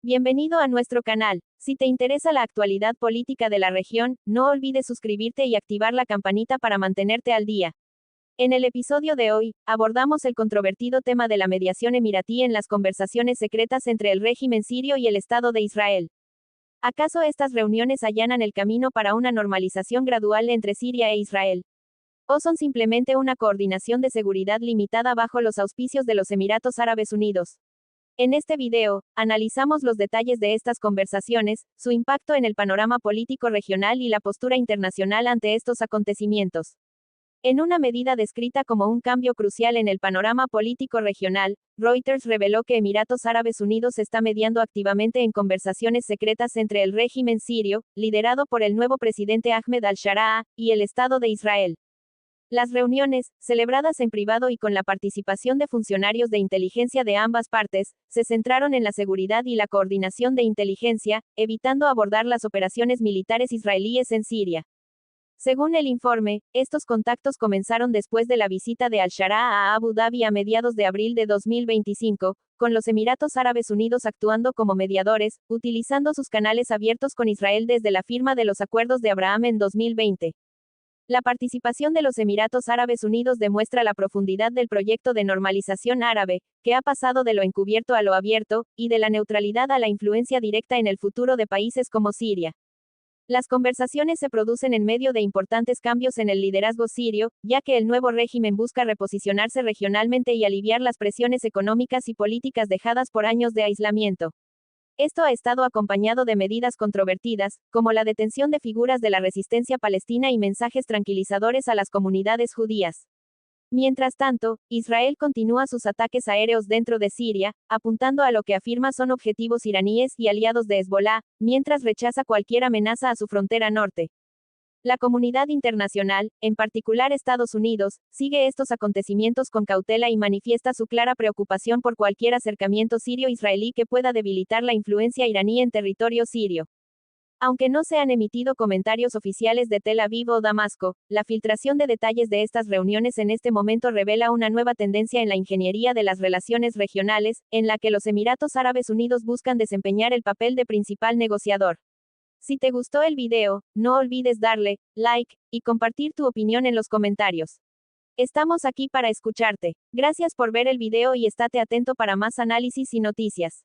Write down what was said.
Bienvenido a nuestro canal. Si te interesa la actualidad política de la región, no olvides suscribirte y activar la campanita para mantenerte al día. En el episodio de hoy, abordamos el controvertido tema de la mediación emiratí en las conversaciones secretas entre el régimen sirio y el Estado de Israel. ¿Acaso estas reuniones allanan el camino para una normalización gradual entre Siria e Israel? ¿O son simplemente una coordinación de seguridad limitada bajo los auspicios de los Emiratos Árabes Unidos? En este video, analizamos los detalles de estas conversaciones, su impacto en el panorama político regional y la postura internacional ante estos acontecimientos. En una medida descrita como un cambio crucial en el panorama político regional, Reuters reveló que Emiratos Árabes Unidos está mediando activamente en conversaciones secretas entre el régimen sirio, liderado por el nuevo presidente Ahmed al-Sharaa, y el Estado de Israel. Las reuniones, celebradas en privado y con la participación de funcionarios de inteligencia de ambas partes, se centraron en la seguridad y la coordinación de inteligencia, evitando abordar las operaciones militares israelíes en Siria. Según el informe, estos contactos comenzaron después de la visita de al-Sharaa a Abu Dhabi a mediados de abril de 2025, con los Emiratos Árabes Unidos actuando como mediadores, utilizando sus canales abiertos con Israel desde la firma de los Acuerdos de Abraham en 2020. La participación de los Emiratos Árabes Unidos demuestra la profundidad del proyecto de normalización árabe, que ha pasado de lo encubierto a lo abierto, y de la neutralidad a la influencia directa en el futuro de países como Siria. Las conversaciones se producen en medio de importantes cambios en el liderazgo sirio, ya que el nuevo régimen busca reposicionarse regionalmente y aliviar las presiones económicas y políticas dejadas por años de aislamiento. Esto ha estado acompañado de medidas controvertidas, como la detención de figuras de la resistencia palestina y mensajes tranquilizadores a las comunidades judías. Mientras tanto, Israel continúa sus ataques aéreos dentro de Siria, apuntando a lo que afirma son objetivos iraníes y aliados de Hezbolá, mientras rechaza cualquier amenaza a su frontera norte. La comunidad internacional, en particular Estados Unidos, sigue estos acontecimientos con cautela y manifiesta su clara preocupación por cualquier acercamiento sirio-israelí que pueda debilitar la influencia iraní en territorio sirio. Aunque no se han emitido comentarios oficiales de Tel Aviv o Damasco, la filtración de detalles de estas reuniones en este momento revela una nueva tendencia en la ingeniería de las relaciones regionales, en la que los Emiratos Árabes Unidos buscan desempeñar el papel de principal negociador. Si te gustó el video, no olvides darle like y compartir tu opinión en los comentarios. Estamos aquí para escucharte. Gracias por ver el video y estate atento para más análisis y noticias.